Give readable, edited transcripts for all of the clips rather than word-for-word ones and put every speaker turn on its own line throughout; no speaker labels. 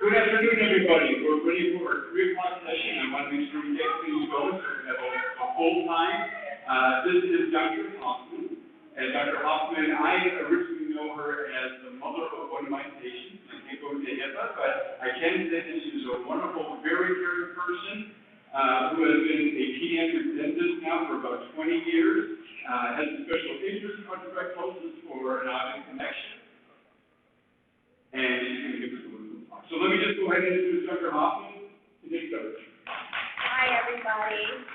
Good afternoon, everybody. We're ready for our 3 o'clock session. I want to make sure we get things going so we have a full time. This is Dr. Hoffman. And Dr. Hoffman, I originally know her as the mother of one of my patients. I can't go into HIPAA, but I can say that she's a wonderful, very caring person who has been a pediatric dentist now for about 20 years, has a special interest in orthodontics for an obvious connection. And she's going to give us a little talk. So let me just go ahead and introduce Dr. Hoffman to get started.
Hi, everybody.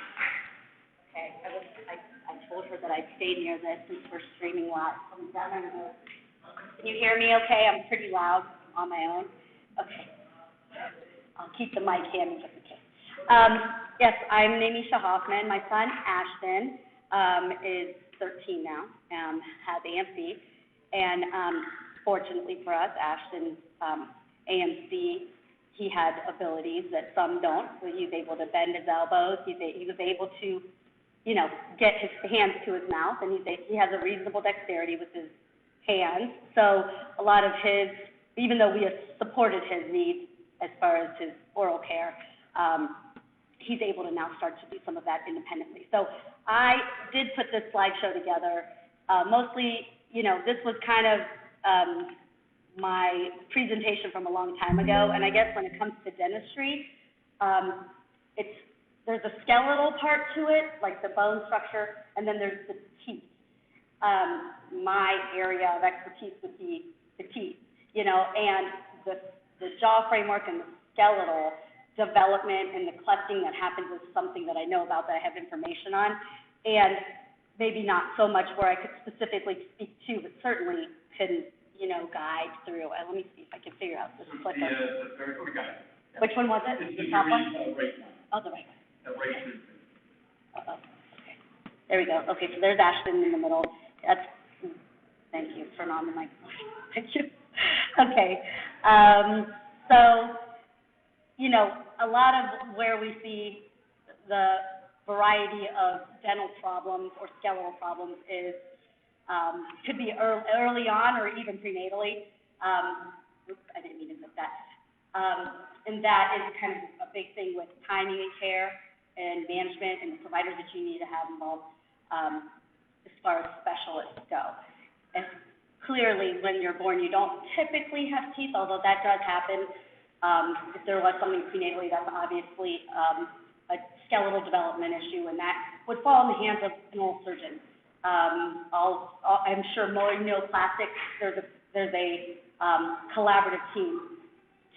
Okay, I told her that I'd stay near this since we're streaming live. Can you hear me okay? I'm pretty loud on my own. Okay. I'll keep the mic handy just in case. Yes, I'm Naimisha Hoffman. My son, Ashton, is 13 now, has AMC, and fortunately for us, Ashton's AMC, he had abilities that some don't. So he's able to bend his elbows. He was able to, get his hands to his mouth, and he has a reasonable dexterity with his hands. So a lot of his, even though we have supported his needs as far as his oral care, he's able to now start to do some of that independently. So I did put this slideshow together. Mostly, this was kind of my presentation from a long time ago, and I guess when it comes to dentistry, there's a skeletal part to it, like the bone structure, and then there's the teeth. My area of expertise would be the teeth, and the jaw framework and the skeletal development and the clefting that happens is something that I know about, that I have information on, and maybe not so much where I could specifically speak to, but certainly can, guide through. Let me see if I can figure out this clicker.
The third one, got it.
Which one was it?
It's the
top one?
right one.
Oh, the right one.
The right one.
Uh-oh. Okay. There we go. Okay, so there's Ashton in the middle. Thank you. Turn on the microphone. Thank you. Okay. So, a lot of where we see the variety of dental problems or skeletal problems is could be early on or even prenatally. Oops, I didn't mean to put that. And that is kind of a big thing with timing and care and management and the providers that you need to have involved as far as specialists go. And clearly, when you're born, you don't typically have teeth, although that does happen. If there was something prenatally, that's obviously a skeletal development issue, and that would fall in the hands of an oral surgeon. I'm sure Plastics, there's a collaborative team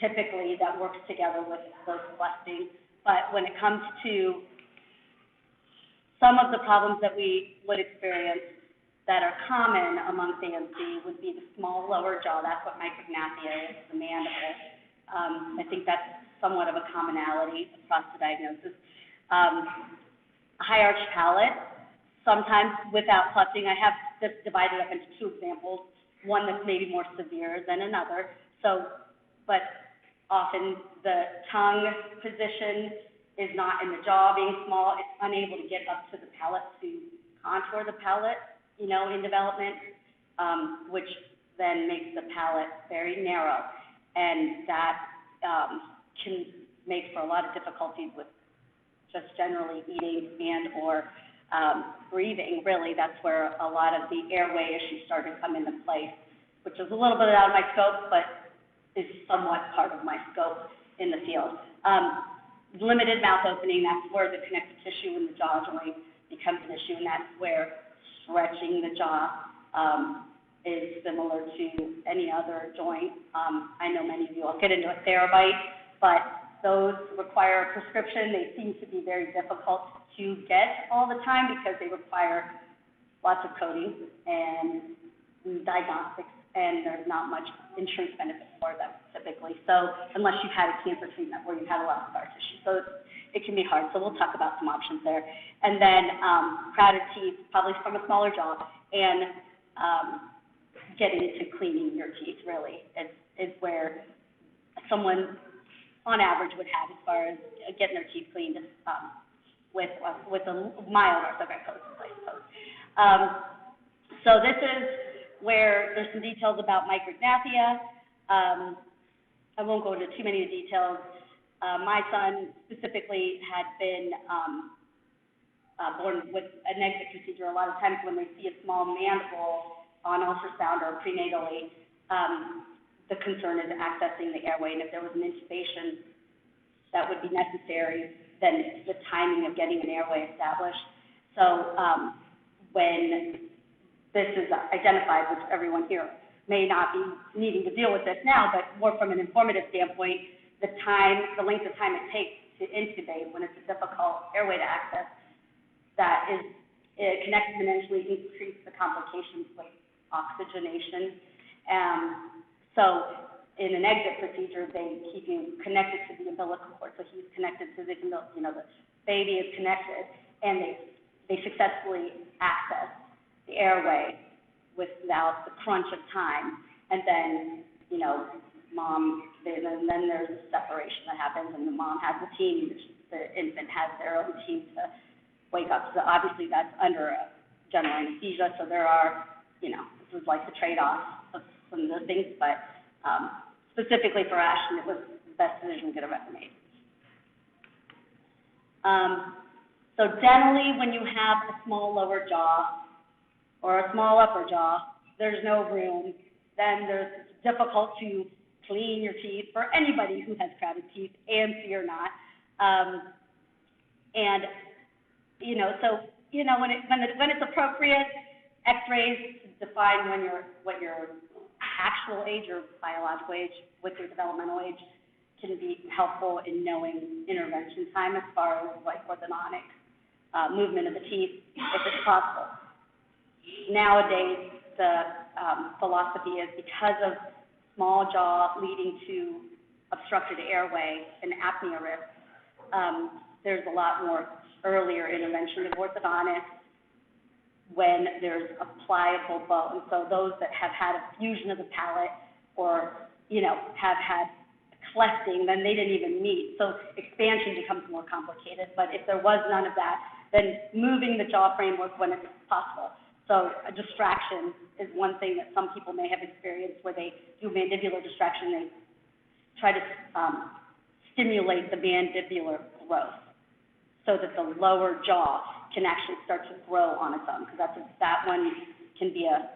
typically that works together with those clefting. But when it comes to some of the problems that we would experience that are common amongst AMC would be the small lower jaw. That's what micrognathia is, the mandible. I think that's somewhat of a commonality across the diagnosis. High arch palate, sometimes without clefting. I have this divided up into 2 examples, one that's maybe more severe than another. But often the tongue position is not in the jaw being small. It's unable to get up to the palate to contour the palate, in development, which then makes the palate very narrow. And that can make for a lot of difficulties with just generally eating and or breathing. Really, that's where a lot of the airway issues start to come into place, which is a little bit out of my scope, but is somewhat part of my scope in the field. Limited mouth opening, that's where the connective tissue in the jaw joint becomes an issue, and that's where stretching the jaw is similar to any other joint. I know many of you will get into a therabite, but those require a prescription. They seem to be very difficult to get all the time because they require lots of coding and diagnostics, and there's not much insurance benefit for them typically. So unless you've had a cancer treatment where you've had a lot of scar tissue. So it can be hard. So we'll talk about some options there. And then crowded teeth, probably from a smaller jaw, and getting to cleaning your teeth really is where someone on average would have as far as getting their teeth cleaned with a mild orthodontic in place. So this is where there's some details about micrognathia. I won't go into too many details. My son specifically had been born with an exit procedure. A lot of times when they see a small mandible on ultrasound or prenatally, the concern is accessing the airway, and if there was an intubation that would be necessary, then the timing of getting an airway established. So when this is identified, which everyone here may not be needing to deal with this now, but more from an informative standpoint, the length of time it takes to intubate when it's a difficult airway to access, it can exponentially increase the complications like oxygenation. So in an exit procedure, they keep you connected to the umbilical cord. So he's connected to the baby is connected, and they successfully access the airway without the crunch of time. And then, and then there's a separation that happens, and the mom has a team, the infant has their own team to wake up. So obviously that's under general anesthesia, so there are, this is like the trade-off of some of the things, but specifically for Ashton, it was the best decision we could have ever made. So generally, when you have a small lower jaw or a small upper jaw, there's no room, then it's difficult to clean your teeth for anybody who has crowded teeth, AMC or not. When it's appropriate, X-rays define what your actual age or biological age with your developmental age can be helpful in knowing intervention time as far as like orthodontic movement of the teeth, if it's possible. Nowadays, the philosophy is because of small jaw leading to obstructed airway and apnea risk, there's a lot more earlier intervention of orthodontics when there's a pliable bone. So those that have had a fusion of the palate or, have had clefting, then they didn't even meet. So expansion becomes more complicated. But if there was none of that, then moving the jaw framework when it's possible. So a distraction is one thing that some people may have experienced where they do mandibular distraction. They try to stimulate the mandibular growth so that the lower jaw can actually start to grow on its own, because that one can be a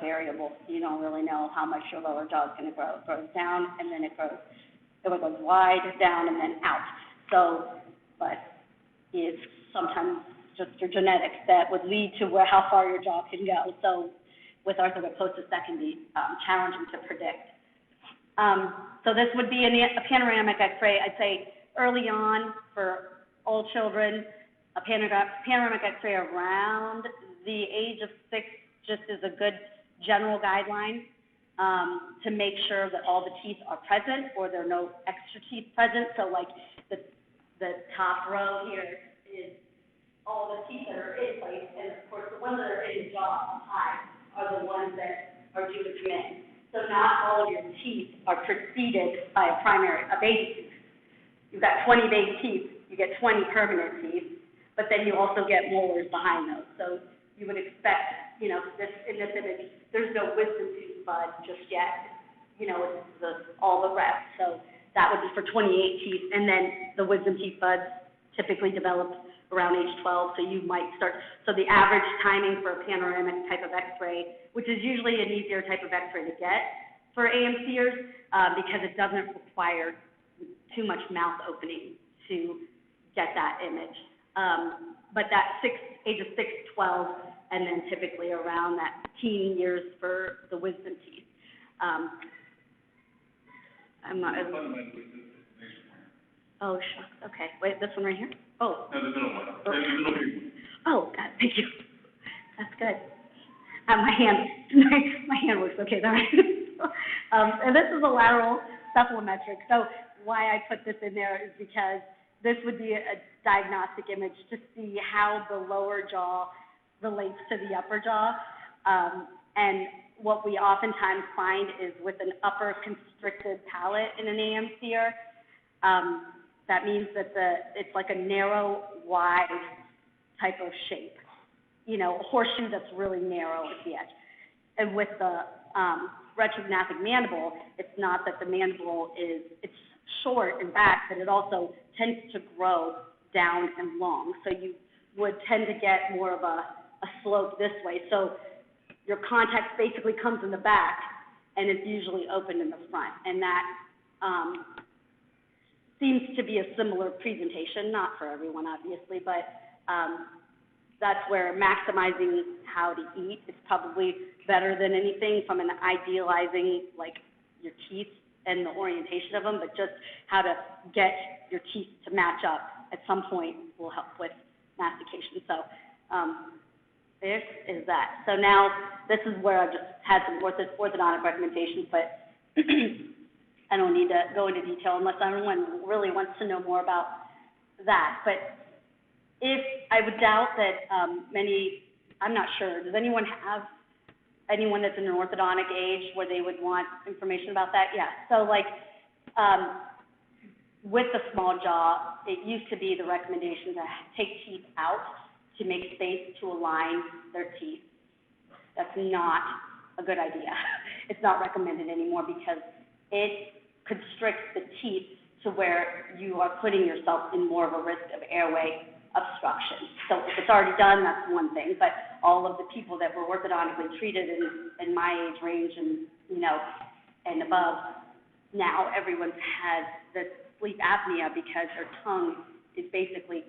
variable. You don't really know how much your lower jaw is going to grow. It grows down, and then it goes wide, down, and then out. So, but it's sometimes just your genetics that would lead to how far your jaw can go. So with arthrogryposis, that can be challenging to predict. So this would be a panoramic X-ray. I'd say early on for all children, a panoramic X-ray around the age of 6 just is a good general guideline to make sure that all the teeth are present or there are no extra teeth present. So like the top row here is all the teeth that are in place, and of course the ones that are in the jaw high are the ones that are due to come in. So not all of your teeth are preceded by a baby tooth. You've got 20 baby teeth, you get 20 permanent teeth, but then you also get molars behind those. So you would expect, in this image, there's no wisdom tooth bud just yet. It's all the rest. So that would be for 28 teeth, and then the wisdom teeth buds typically develop around age 12, so you might start. So the average timing for a panoramic type of X-ray, which is usually an easier type of X-ray to get for AMCers, because it doesn't require too much mouth opening to get that image. But that age of 6, 12, and then typically around that teen years for the wisdom teeth. I'm not. Oh, shucks. Okay. Wait, this one right here? Oh.
No, the middle one. The middle one.
Oh, God, thank you. That's good. My hand works okay there. And this is a lateral cephalometric. So why I put this in there is because this would be a diagnostic image to see how the lower jaw relates to the upper jaw. And what we oftentimes find is with an upper constricted palate in an AMCer, that means that it's like a narrow, wide type of shape. A horseshoe that's really narrow at the edge. And with the retrognathic mandible, it's not that the mandible it's short and back, but it also tends to grow down and long. So you would tend to get more of a slope this way. So your contact basically comes in the back, and it's usually open in the front. And that seems to be a similar presentation, not for everyone, obviously, but that's where maximizing how to eat is probably better than anything from an idealizing, like, your teeth and the orientation of them, but just how to get your teeth to match up at some point will help with mastication. So this is that. So now this is where I've just had some orthodontic recommendations, but I don't need to go into detail unless anyone really wants to know more about that. But if I would doubt that I'm not sure, does anyone have anyone that's in an orthodontic age where they would want information about that? Yeah, so like with the small jaw, it used to be the recommendation to take teeth out to make space to align their teeth. That's not a good idea. It's not recommended anymore because it constricts the teeth to where you are putting yourself in more of a risk of airway obstruction. So if it's already done, that's one thing, but all of the people that were orthodontically treated in my age range and, and above, now everyone's has the sleep apnea because their tongue is basically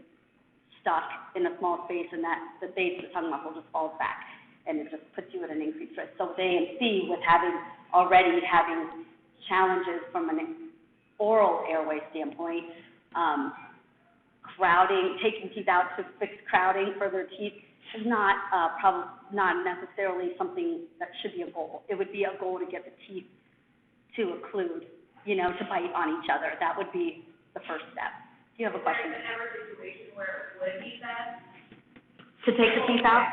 stuck in a small space and that the base of the tongue muscle just falls back and it just puts you at an increased risk. So with AMC, with already having challenges from an oral airway standpoint, crowding, taking teeth out to fix crowding for their teeth is not necessarily something that should be a goal. It would be a goal to get the teeth to occlude, to bite on each other. That would be the first step. Do you have a question?
Is there ever a situation where it would be that?
To take the teeth out?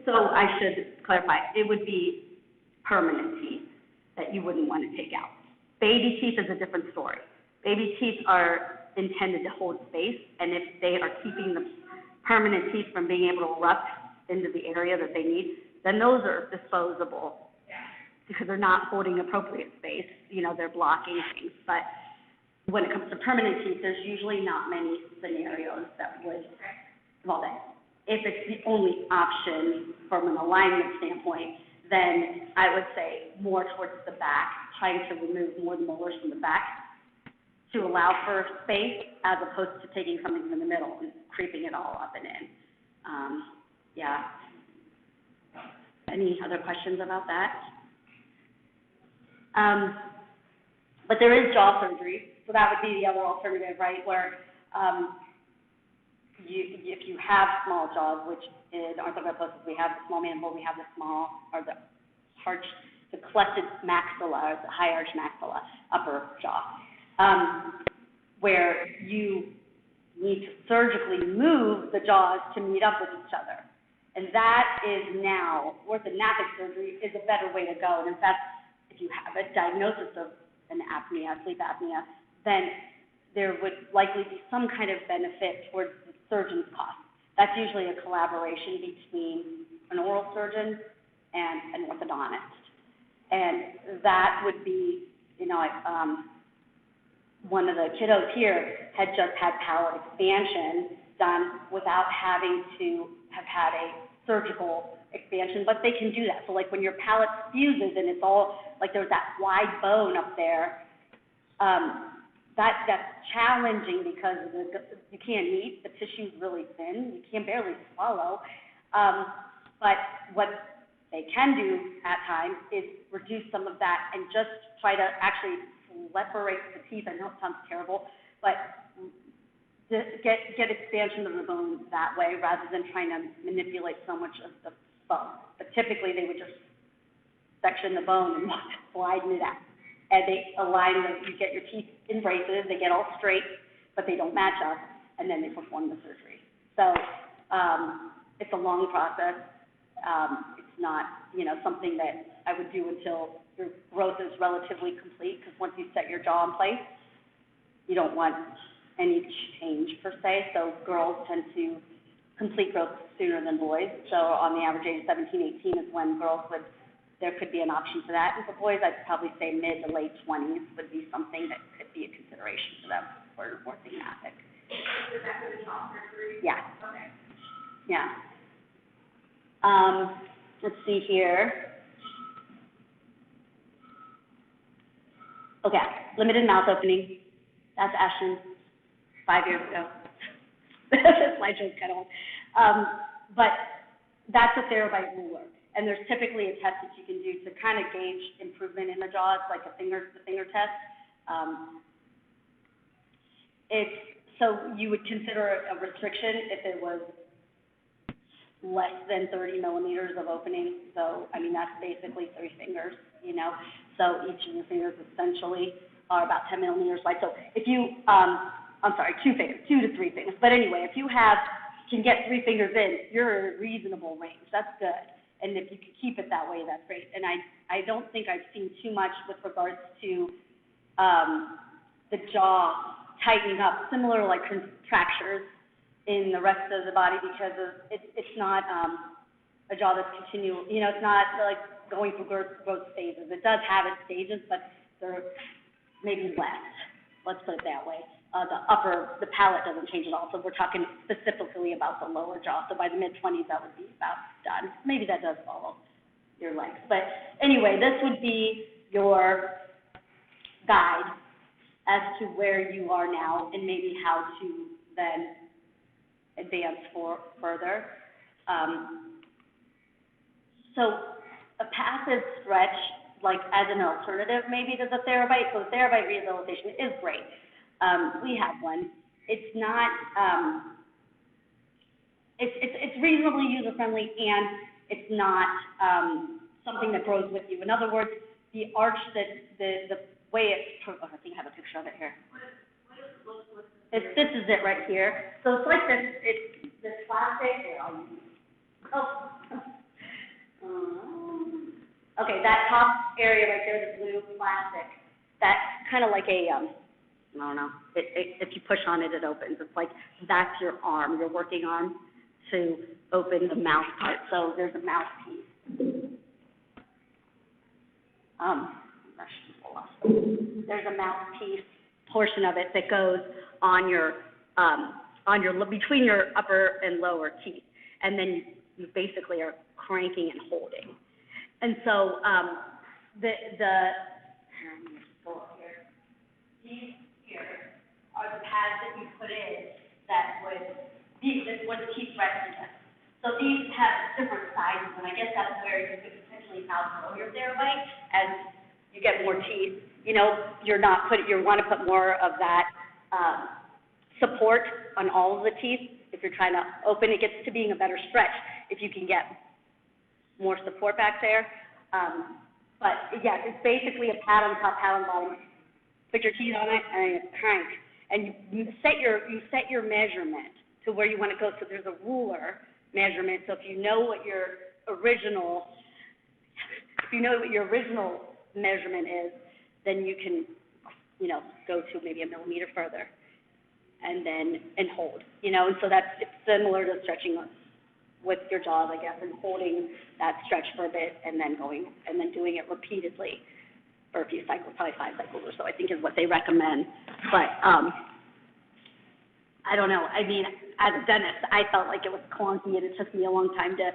So I should clarify. It would be permanent teeth that you wouldn't want to take out. Baby teeth is a different story. Baby teeth are intended to hold space, and if they are keeping the permanent teeth from being able to erupt into the area that they need, then those are disposable because they're not holding appropriate space. They're blocking things. But when it comes to permanent teeth, there's usually not many scenarios that would involve that. If it's the only option from an alignment standpoint, then I would say more towards the back, trying to remove more molars from the back to allow for space as opposed to taking something from the middle and creeping it all up and in. Yeah. Any other questions about that? But there is jaw surgery, so that would be the other alternative, right, where if you have small jaws, which in orthodontics we have the small mandible, we have the clefted maxilla, or the high arch maxilla, upper jaw, where you need to surgically move the jaws to meet up with each other. And that is now, orthodontic surgery is a better way to go. And in fact, if you have a diagnosis of an apnea, sleep apnea, then there would likely be some kind of benefit towards the surgeon's cost. That's usually a collaboration between an oral surgeon and an orthodontist. And that would be, one of the kiddos here had just had palate expansion done without having to have had a surgical expansion, but they can do that. So like when your palate fuses and it's all, like there's that wide bone up there, that's challenging because you can't eat, the tissue's really thin, you can barely swallow. But what they can do at times is reduce some of that and just try to actually separate the teeth. I know it sounds terrible, but get expansion of the bone that way rather than trying to manipulate so much of the bone. But typically they would just section the bone and widen it out. And they align you get your teeth in braces, they get all straight, but they don't match up, and then they perform the surgery. So it's a long process. It's not, something that I would do until your growth is relatively complete, because once you set your jaw in place, you don't want any change per se. So girls tend to complete growth sooner than boys. So on the average age of 17, 18 is when there could be an option for that. And for boys, I'd probably say mid to late 20s would be something that could be a consideration for them for more thematic.
Is that for the top surgery?
Yeah.
Okay.
Yeah. Let's see here. Okay, limited mouth opening. That's Ashton, 5 years ago. This slideshow's kind of old. But that's a terabyte ruler. And there's typically a test that you can do to kind of gauge improvement in the jaw. It's like the finger test. So you would consider a restriction if it was less than 30 millimeters of opening. So, I mean, that's basically 3 fingers, you know. So each of your fingers essentially are about 10 millimeters wide. So if you, 2 fingers, 2 to 3 fingers. But anyway, if you can get 3 fingers in, you're in a reasonable range. That's good. And if you can keep it that way, that's great. And I don't think I've seen too much with regards to the jaw tightening up, similar like contractures in the rest of the body, because it's not a jaw that's continual. You know, it's not like going through growth stages. It does have its stages, but they're maybe less. Let's put it that way. The palate doesn't change at all. So we're talking specifically about the lower jaw. So by the mid-20s, that would be about done. Maybe that does follow your legs. But anyway, this would be your guide as to where you are now and maybe how to then advance further. So a passive stretch, like as an alternative maybe to the therabite. So the therabite rehabilitation is great. We have one. It's not, it's reasonably user-friendly, and it's not something that grows with you. In other words, the arch the way I think I have a picture of it here. This is it right here. So it's like this, it's this plastic. Okay, that top area right there, the blue plastic, that's kind of like a, I don't know, if you push on it, it opens. It's like that's your arm, your working arm, to open the mouth part. So there's a mouthpiece. There's a mouthpiece portion of it that goes on your between your upper and lower teeth, and then you basically are cranking and holding. And so these here are the pads that you put in that would the teeth rest against. So these have different sizes, and I guess that's where you could potentially outgrow your therabite as you get more teeth. You know, you want to put more of that support on all of the teeth. If you're trying to open, it gets to being a better stretch if you can get more support back there. But yeah, it's basically a pad on top, pad on bottom. Put your teeth on it and crank, and you set your measurement to where you want to go. So there's a ruler measurement. So if you know what your original measurement is, then you can, go to maybe a millimeter further, and hold, and so it's similar to stretching with your jaws, I guess, and holding that stretch for a bit, and then doing it repeatedly for a few cycles, probably 5 cycles or so, I think is what they recommend. But I don't know. I mean, as a dentist, I felt like it was clunky, and it took me a long time to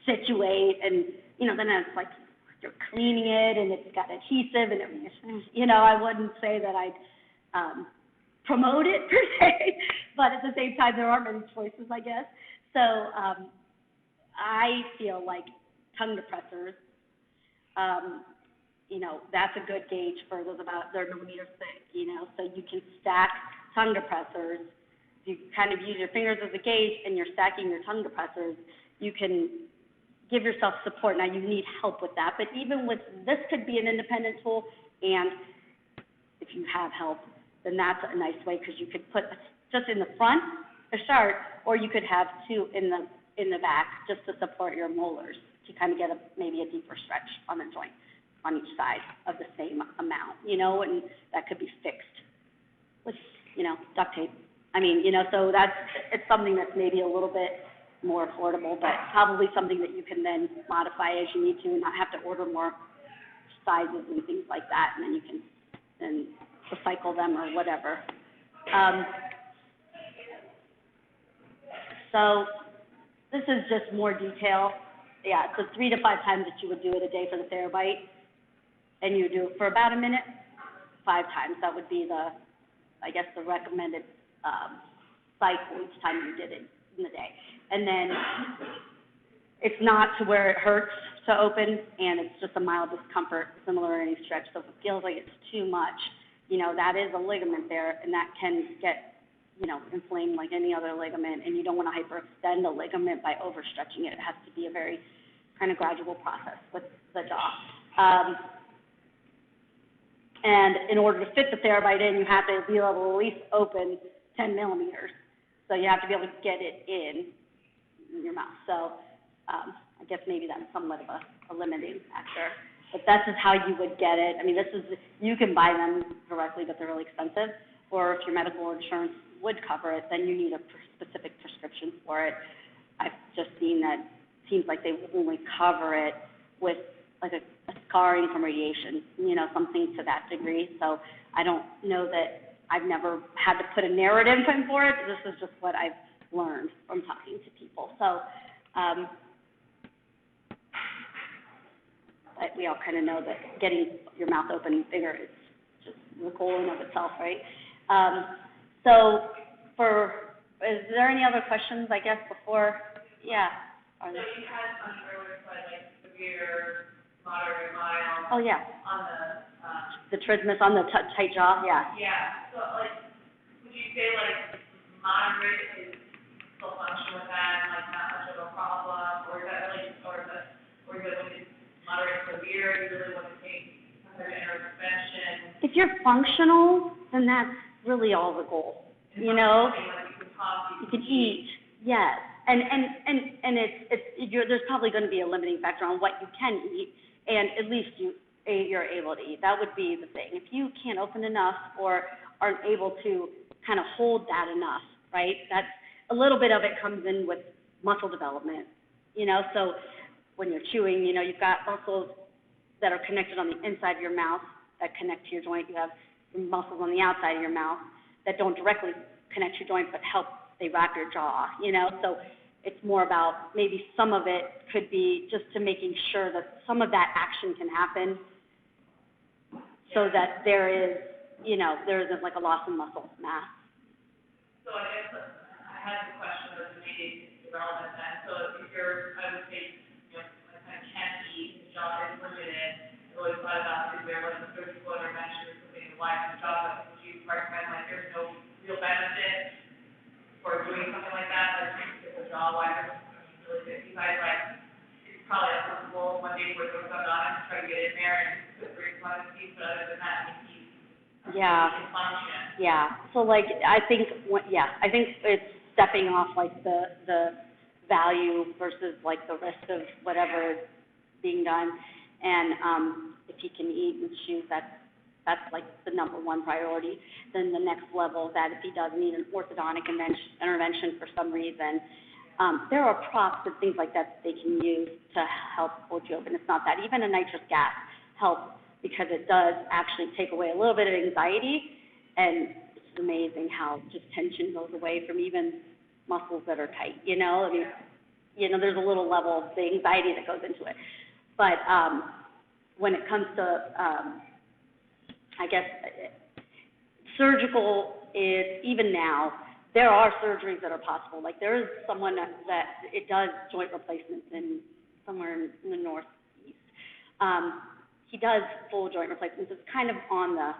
situate, and then it's like you're cleaning it, and it's got adhesive, and I wouldn't say that I'd promote it per se, but at the same time, there are many choices, I guess. So I feel like tongue depressors, that's a good gauge for those they're millimeters thick, so you can stack tongue depressors. You kind of use your fingers as a gauge, and you're stacking your tongue depressors. You can give yourself support. Now, you need help with that, but even with this could be an independent tool, and if you have help, then that's a nice way, because you could put just in the front to start, or you could have 2 in the back just to support your molars, to kind of get maybe a deeper stretch on the joint on each side of the same amount, and that could be fixed with, duct tape I mean, so it's something that's maybe a little bit more affordable, but probably something that you can then modify as you need to and not have to order more sizes and things like that, and then you can then recycle them or whatever. So this is just more detail. Yeah, so 3 to 5 times that you would do it a day for the Therabite, and you do it for about a minute, 5 times. That would be the recommended cycle each time you did it in the day. And then it's not to where it hurts to open, and it's just a mild discomfort, similar to any stretch. So if it feels like it's too much, that is a ligament there, and that can get, inflamed like any other ligament, and you don't want to hyperextend a ligament by overstretching it. It has to be a very kind of gradual process with the jaw. And in order to fit the Therabite in, you have to be able to at least open 10 millimeters. So you have to be able to get it in your mouth. So I guess maybe that's somewhat of a limiting factor. But that's just how you would get it. I mean, you can buy them directly, but they're really expensive. Or if your medical insurance would cover it, then you need a specific prescription for it. I've just seen that it seems like they only cover it with like a scarring from radiation, something to that degree. So I don't know that I've never had to put a narrative in for it. This is just what I've learned from talking to people. So but we all kind of know that getting your mouth open bigger is just the goal in of itself, right? Is there any other questions, I guess, before? Yeah.
So you had on the earlier slide, like severe, moderate, mild.
Oh, yeah.
On
the trismus on the tight jaw, yeah.
Yeah, so would you say moderate is still function with that, and not much of a problem, or is that really, or is it when it's moderate severe, you really want to take some kind of intervention?
If you're functional, then that's really all the goal. You can
talk,
you can eat, yes. And there's probably going to be a limiting factor on what you can eat, and at least you're able to eat. That would be the thing. If you can't open enough or aren't able to kind of hold that enough, right? That's a little bit of it comes in with muscle development, So when you're chewing, you've got muscles that are connected on the inside of your mouth that connect to your joint. You have muscles on the outside of your mouth that don't directly connect your joint but they wrap your jaw, So it's more about maybe some of it could be just to making sure that some of that action can happen so that there isn't like a loss in muscle mass.
So I guess I had the question of maybe irrelevant then. So if I would say, I kind of can't eat, the jaw is limited, I've always thought about is there a surgical intervention or something to widen the jaw, but would you recommend there's no real benefit for doing something like that, if the jaw wider, really good? You guys it's probably uncomfortable one day where there's something on it, try to get in there and put three one teeth, but other than that,
yeah.
Can function.
Yeah. So I think it's stepping off the value versus the risk of whatever is being done. And if he can eat and chew, that's the number one priority. Then the next level, that if he does need an orthodontic intervention for some reason, there are props and things like that they can use to help hold you open. It's not that. Even a nitrous gas helps because it does actually take away a little bit of anxiety, and it's amazing how just tension goes away from even muscles that are tight, I mean, there's a little level of the anxiety that goes into it. But when it comes to, I guess, surgical is, even now, there are surgeries that are possible. There is someone that it does joint replacements somewhere in the northeast. He does full joint replacements. It's kind of on the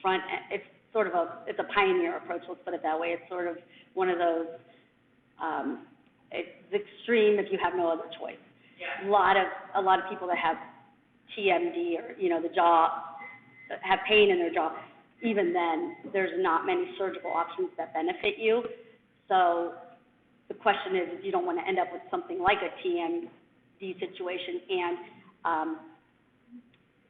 front end. It's sort of it's a pioneer approach, let's put it that way. It's sort of one of those, it's extreme if you have no other choice.
Yeah.
A lot of people that have TMD or, the jaw, have pain in their jaw, even then, there's not many surgical options that benefit you. So the question is, if you don't want to end up with something like a TMD situation, and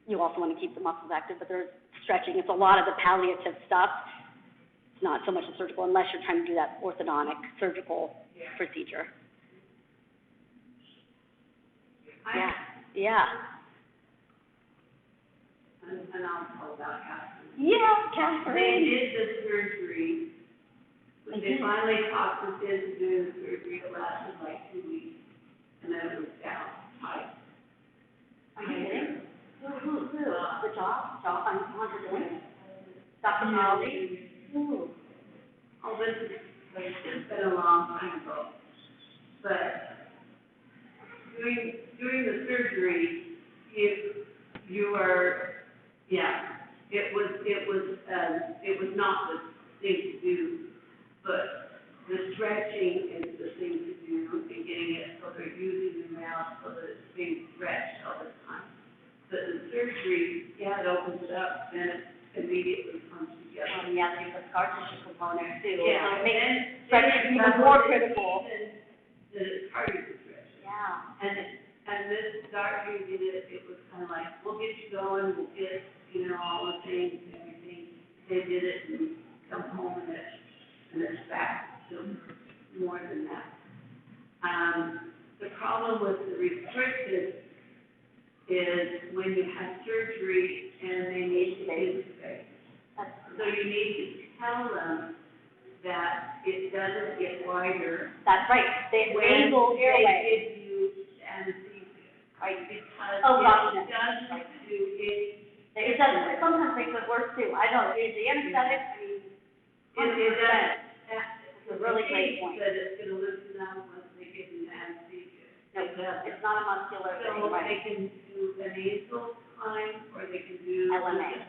you also want to keep the muscles active, but there's stretching. It's a lot of the palliative stuff It's not so much a surgical unless you're trying to do that orthodontic surgical procedure. Yeah, yeah.
And I'll tell about Catherine.
Yeah,
They
Catherine.
did the surgery, but they finally talked us into doing the surgery. It lasted like 2 weeks, and then it was down tight.
Are you kidding? Who? The jaw? Jaw, I'm on her doing? Dr. Marley? Ooh.
Oh, it's been a long time ago. But during the surgery, you were, it was not the thing to do, but the stretching is the thing to do, and getting it so they're using the mouth so that it's being stretched all the time. But the surgery, it opens it up, and it immediately comes together.
Yeah, there's a scar tissue component too.
Yeah.
So it makes stretching even more critical.
The cardiac stretch.
Yeah.
And this doctor who did it, it was kind of like, we'll get you going, we'll get, all the things and everything. They did it and come home and it's back to more than that. The problem with the restricted is when you have surgery and they need to intubate. So you need to tell them that it doesn't get wider.
That's right. They nasal airway.
They give you anesthesia, right? Because
Oh, gosh,
it doesn't do it.
It does, it sometimes makes it worse too. I know, the anesthetic, I mean,
It does.
It's a really great point.
That it's gonna loosen up once they give you anesthesia.
No, it's not a muscular thing,
So they
right?
can do a nasal line, or they can do.
LMA.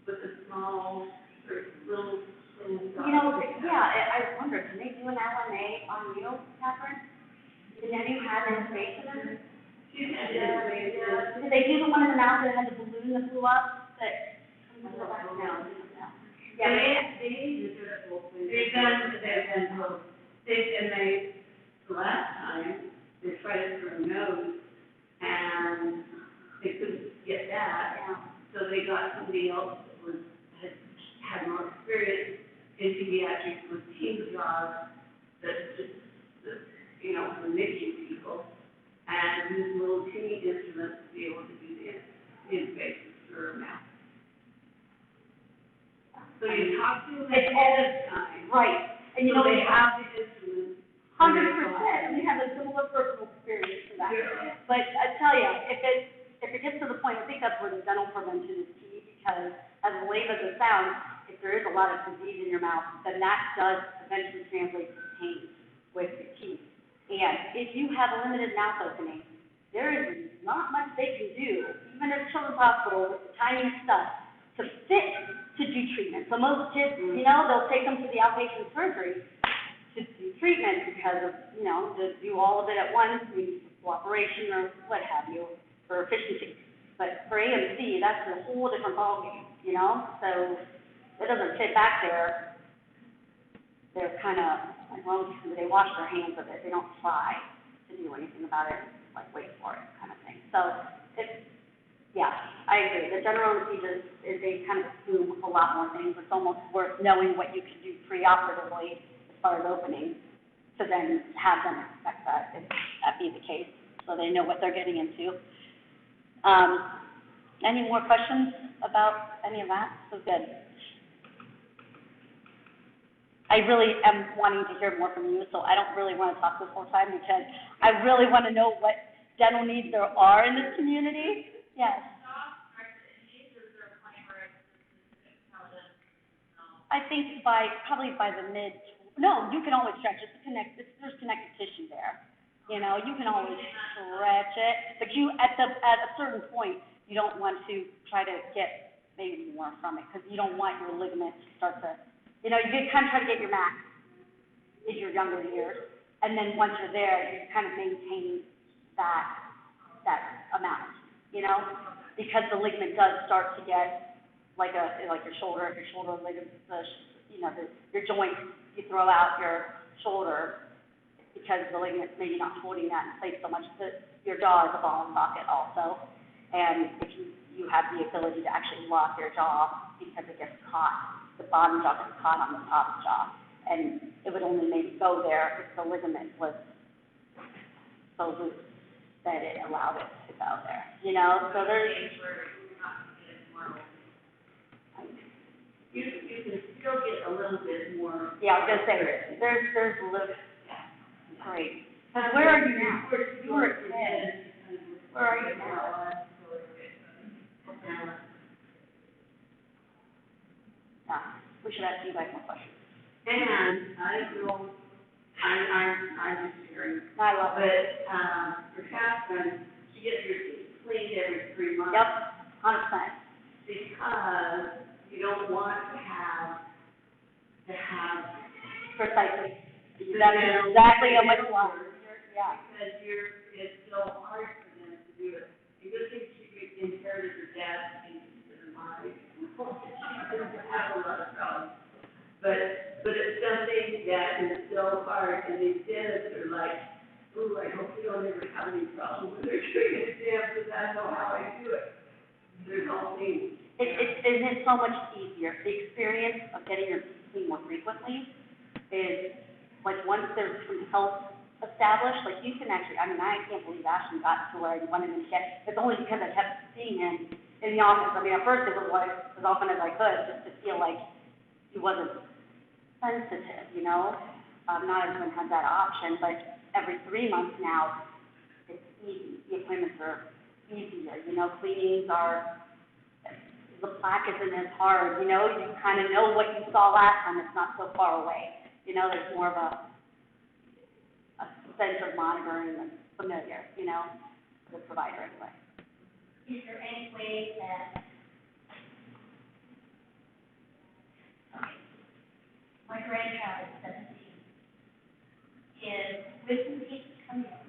With a small, or little.
You know, I wonder, can they do an LMA on you, Catherine? Have you had an information? Did they do the one in the mouth that had the balloon that blew up, that? No. Yeah,
They've done both. The last time, they tried it through the nose, and they couldn't get that.
Yeah.
So they got somebody else that had more experience in pediatrics with team jobs, that's just, the NICU people, and use little teeny instruments to be able to do the invasive through her mouth. So you talk to them ahead of time.
Right, and
So they have the instruments.
100%, we have a similar personal experience to that.
Yeah.
But I tell you, if it gets to the point, I think that's where the dental prevention is key, because as lame as it sounds, if there is a lot of disease in your mouth, then that does eventually translate to pain with the teeth. And if you have a limited mouth opening, there is not much they can do, even at Children's Hospital with the tiniest stuff, to fit to do treatment. So most kids, they'll take them to the outpatient surgery to do treatment because of, to do all of it at once, maybe for cooperation or what have you, for efficiency. But for AMC, that's a whole different ballgame, so it doesn't fit back there. They're kind of, they wash their hands of it. They don't try to do anything about it, like wait for it kind of thing. So I agree. The general anesthesias, they kind of assume a lot more things. It's almost worth knowing what you can do preoperatively as far as opening, to then have them expect that, if that be the case, so they know what they're getting into. Any more questions about any of that? So good. I really am wanting to hear more from you, so I don't really want to talk this whole time, because I really want to know what dental needs there are in this community. Yes. I think probably by the no, you can always stretch it. There's connective tissue there. You can always stretch it, but at a certain point, you don't want to try to get maybe more from it, because you don't want your ligament to start to, you kind of try to get your max in your younger years, and then once you're there, you kind of maintain that amount, because the ligament does start to get like your shoulder, ligament, your joint, you throw out your shoulder because the ligament's maybe not holding that in place so much. Your jaw is a ball and socket also, and if you have the ability to actually lock your jaw because it gets caught the bottom jaw gets caught on the top jaw. And it would only maybe go there if the ligament was so loose that it allowed it to go there, you know? So there's,
You can still get a little bit more.
yeah, I was gonna say, there's a little, great. But where are you now? You were at 10. Where are you now? We should ask you guys more questions.
And I don't know, I'm just hearing,
I love
but,
it.
your husband, she gets her teeth cleaned every 3 months.
Yep, 100%.
Because you don't want to have.
Precisely. That is exactly how much longer. Yeah.
Because it's so hard for them to do it. You just think she inherited her dad's teeth and mine. She doesn't have a lot of problems. But it's something that is so hard, and these dentists are like, ooh, I hope you don't ever have any problems with their treatment exam, because I know how I do it. There's all things.
Isn't it so much easier? The experience of getting your teeth cleaned more frequently is, like, once there's some health established, like, you can actually, I mean, I can't believe Ashton got to where I wanted him to get, it's only because I kept seeing him in the office. I mean, at first it was like, as often as I could, just to feel like he wasn't sensitive, you know? Not everyone has that option, but every 3 months now, it's easy. The appointments are easier, you know, cleanings are, the plaque isn't as hard, you know, you kind of know what you saw last time, it's not so far away. You know, there's more of a sense of monitoring and familiar, you know, the provider anyway.
Is there any way that, okay, my grandchild is 17, is wisdom teeth come in.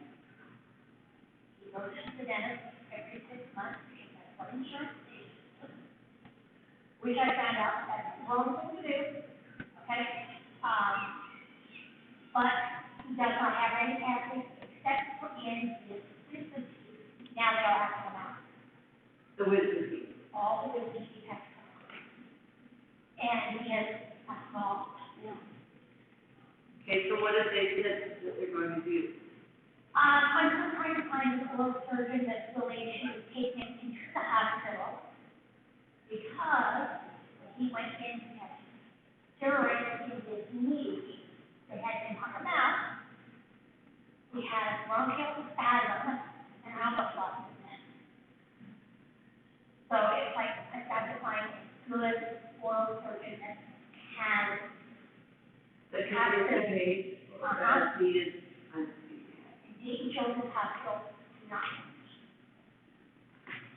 He goes to the dentist every 6 months, because that's what insurance pays. Which I found out that's the wrong thing to do, okay? But he does not have any cavities except for in his wisdom teeth. Now they all have to come out.
The wisdom teeth.
All the wisdom teeth have to come out. And he has a small,
Okay, so what if they said that they're going to do?
I'm still trying to find an oral surgeon that's willing to take him into the hospital, because when he went in, he had steroids in his knee, they had been on him out. He had bronchial spasm and alcohol. So it's like, I've got to find a good oral surgeon that has.
The community, that's needed,
Dayton Children's Hospital, not.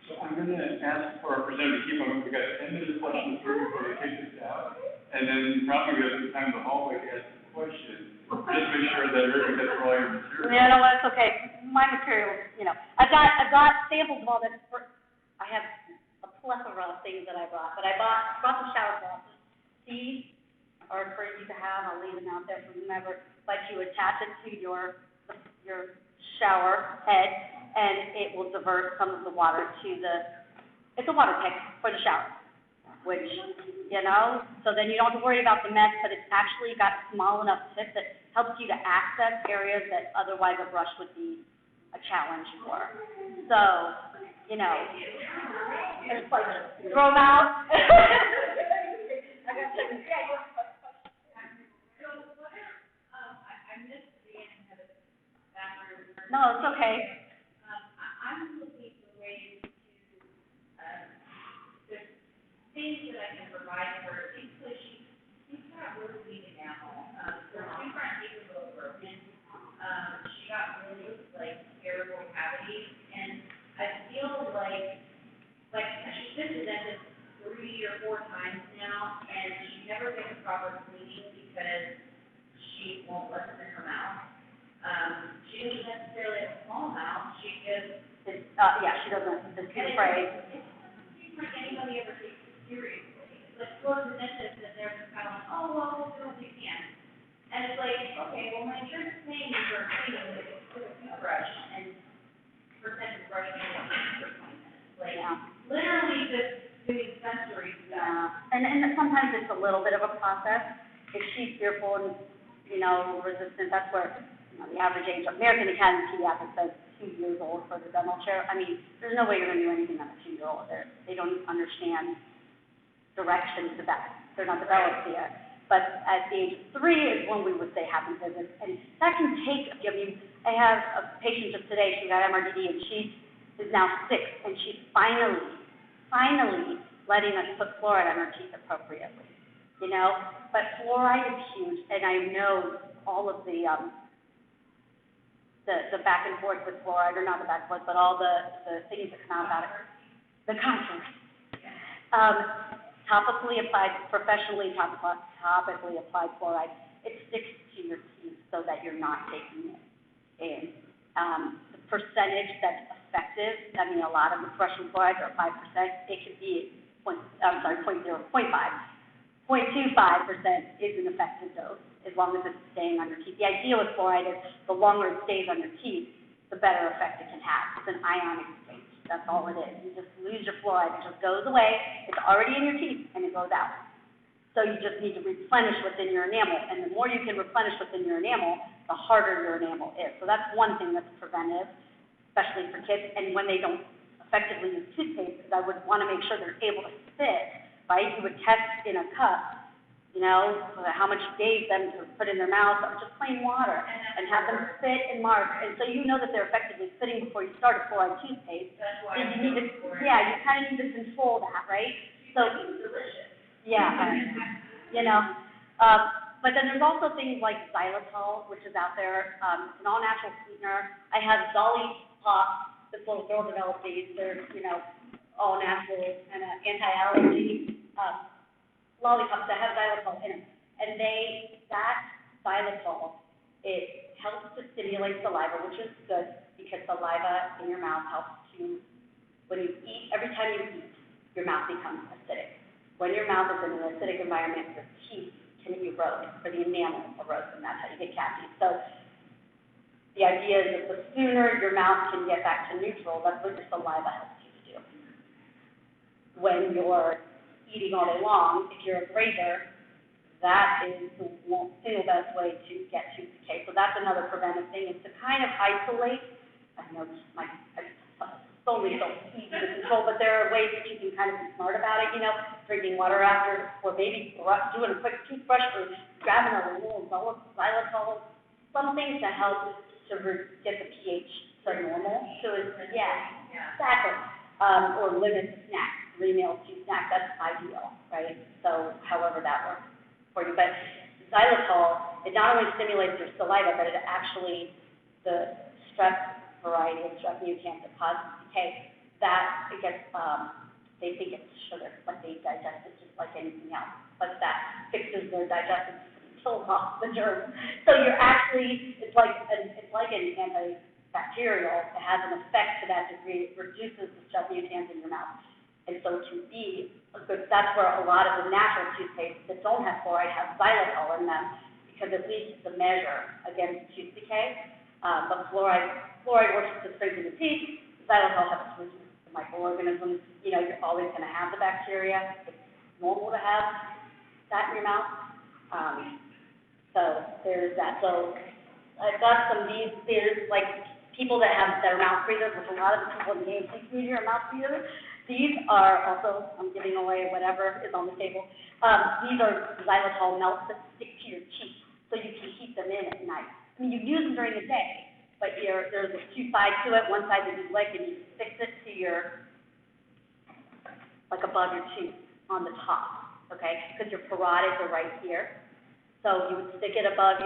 So I'm going to ask for our presenter to keep on, we've got 10 minutes left in the program before they kick us out. And then probably we have some time in the hallway to ask questions. Just make sure that everybody gets all your material.
Yeah, no, that's okay. My materials, you know, I've got samples of all this. I have a plethora of things that I brought, but I brought some shower glasses. These are for you to have. I'll leave them out there for whomever. But you attach it to your shower head, and it will divert some of the water to it's a water tank for the shower, which, you know, so then you don't have to worry about the mess, but it's actually got a small enough tip that helps you to access areas that otherwise a brush would be a challenge for. So, you know, it's like, throw them out. No, it's okay.
I'm looking for ways to, there's things that I can provide her, because she's not really leaving now. So she's not even a little broken. She got really, like, terrible cavities, and I feel like she's been to the dentist 3 or 4 times now, and she never gets proper cleaning because she won't let them in her mouth. She doesn't necessarily have a small mouth, she just.
Yeah, she doesn't, just get afraid.
It doesn't seem like anybody ever takes it seriously. It's like, go to the dentist and they're just kind of like, oh, well, we'll do what we can. And it's like, okay, well, my insurance is paying me for a cleaning with a toothbrush and percentage brushing for 20 minutes. Like, literally just doing sensory stuff.
And sometimes it's a little bit of a process. If she's fearful and, resistant, that's where, the average age of American Academy of Pediatrics says 2 years old for the dental chair. I mean, there's no way you're gonna do anything on a 2-year-old. They don't understand directions to that. They're not developed yet. But at the age of 3 is when we would say happy visits. And that can take, I have a patient just today, she got MRDD, and she is now 6, and she's finally letting us put fluoride on her teeth appropriately, But fluoride is huge, and I know all of the back and forth with fluoride, or not the back and forth, but all the things that come out about it. The controversy. Topically applied, professionally topically applied fluoride, it sticks to your teeth so that you're not taking it in. The percentage that's effective, a lot of the Russian fluorides are 5%, it could be 0.25% is an effective dose, as long as it's staying on your teeth. The idea with fluoride is the longer it stays on your teeth, the better effect it can have. It's an ionic exchange. That's all it is. You just lose your fluoride. It just goes away. It's already in your teeth, and it goes out. So you just need to replenish within your enamel. And the more you can replenish within your enamel, the harder your enamel is. So that's one thing that's preventive, especially for kids. And when they don't effectively use toothpaste, because I would want to make sure they're able to spit, right? You would test in a cup, how much you gave them to put in their mouth, or just plain water, and have them spit and mark. And so you know that they're effectively spitting before you start a fluoride toothpaste.
That's why
So you need to, you kind of need to control that, right? So,
it's delicious.
yeah, but then there's also things like xylitol, which is out there. It's an all-natural sweetener. I have Dolly Pop, this little girl developed these. They're, all natural and anti-allergy lollipops that have xylitol in them. And that xylitol, it helps to stimulate saliva, which is good because saliva in your mouth helps to, when you eat, every time you eat, your mouth becomes acidic. When your mouth is in an acidic environment, your teeth can erode, or the enamel erodes, and that's how you get cavities. So the idea is that the sooner your mouth can get back to neutral, that's what your saliva helps you to do. When you're eating all day long, if you're a grazer, that is the single best way to get tooth decay. So that's another preventive thing, is to kind of isolate. I know solely so easy to control, but there are ways that you can kind of be smart about it, drinking water after, or maybe doing a quick toothbrush, or grabbing a little xylitol, something to help to get the pH to normal. So exactly. Or limit the snacks. 3 meals, 2 snacks, that's ideal, right? So however that works for you. But xylitol, it not only stimulates your saliva, but it actually, the strep variety of strep mutans that causes decay, that it gets, they think it's sugar, but they digest it just like anything else. But that fixes their digestive system, kills off the germs. So you're actually, it's like an antibacterial. It has an effect to that degree. It reduces the strep mutans in your mouth. And so to be a good, that's where a lot of the natural toothpaste that don't have fluoride have xylitol in them, because at least it's a measure against tooth decay. But fluoride works to strengthen the teeth. Xylitol helps reduce the microorganisms. You're always going to have the bacteria. It's normal to have that in your mouth. So there's that. So I've got some of these. There's like people that are mouth breathers, which a lot of the people in the AMC community are mouth breathers. These are also, I'm giving away whatever is on the table. These are xylitol melts that stick to your cheek, so you can keep them in at night. I mean, you use them during the day, but there's 2 sides to it. One side that you lick, and you fix it to like above your tooth on the top, okay? Because your parotid are right here. So you would stick it above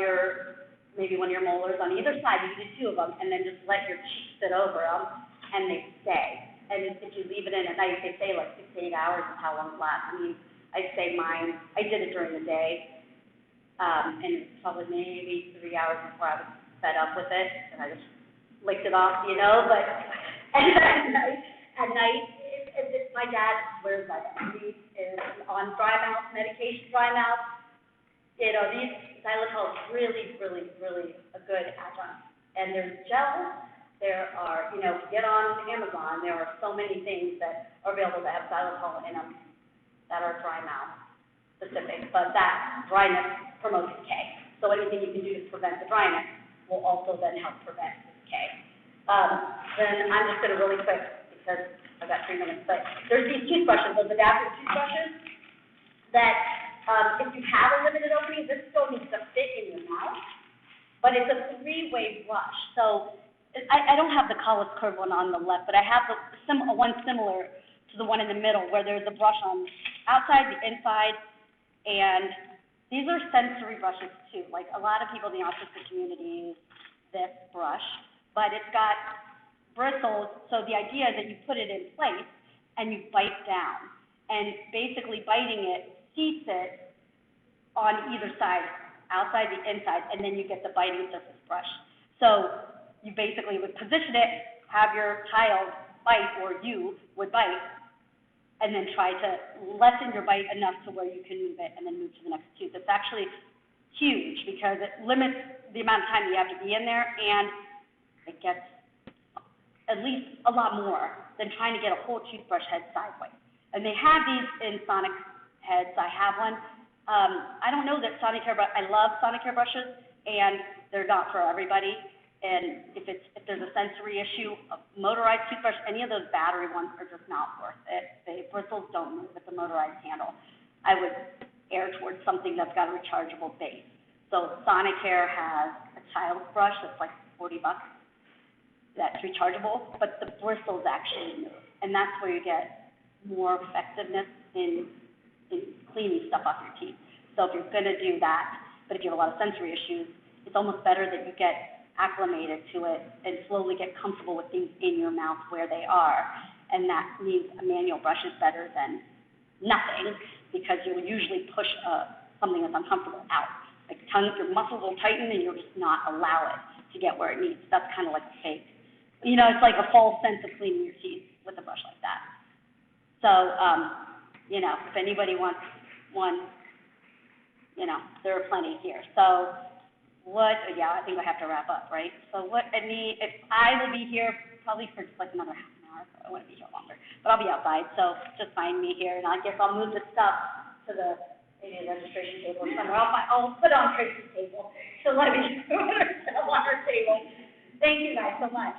maybe one of your molars on either side. You can do 2 of them, and then just let your cheek sit over them, and they stay. And if you leave it in at night, they say like 6 to 8 hours is how long it lasts. I mean, I'd say mine, I did it during the day, and it was probably maybe 3 hours before I was fed up with it, and I just licked it off, but at night, if my dad swears by that. He is on dry mouth medication, dry mouth. These xylitol is really, really, really a good adjunct. And there's gels. There are, if you get on Amazon, there are so many things that are available that have xylitol in them that are dry mouth. specific, but that dryness promotes decay. So anything you can do to prevent the dryness will also then help prevent the decay. Then I'm just gonna really quick, because I've got 3 minutes, but there's these toothbrushes, those adaptive toothbrushes, that, if you have a limited opening, this still needs to fit in your mouth, but it's a 3-way brush. So I don't have the Collis curve one on the left, but I have one similar to the one in the middle, where there's a brush on the outside, the inside, and these are sensory brushes too. Like a lot of people in the autistic community use this brush, but it's got bristles, so the idea is that you put it in place and you bite down. And basically biting it seats it on either side, outside, the inside, and then you get the biting surface brush. So you basically would position it, have your child bite, or you would bite, and then try to lessen your bite enough to where you can move it and then move to the next tooth. It's actually huge because it limits the amount of time you have to be in there, and it gets at least a lot more than trying to get a whole toothbrush head sideways. And they have these in Sonic heads. I have one. I don't know that Sonicare, but I love Sonicare brushes, and they're not for everybody. And if there's a sensory issue, a motorized toothbrush, any of those battery ones are just not worth it. The bristles don't move with the motorized handle. I would err towards something that's got a rechargeable base. So Sonicare has a child's brush that's like $40 that's rechargeable, but the bristles actually move, and that's where you get more effectiveness in cleaning stuff off your teeth. So if you're going to do that, but if you have a lot of sensory issues, it's almost better that you get acclimated to it and slowly get comfortable with things in your mouth where they are. And that means a manual brush is better than nothing, because you will usually push something that's uncomfortable out. Like your muscles will tighten and you'll just not allow it to get where it needs. That's kind of like a fake. It's like a false sense of cleaning your teeth with a brush like that. So, if anybody wants one, there are plenty here. So I think I have to wrap up, right? So if I will be here probably for just like another half an hour, so I want to be here longer. But I'll be outside, so just find me here, and I guess I'll move the stuff to maybe the registration table or somewhere. I'll put it on Tracy's table. She'll let me put herself on her table. Thank you guys so much.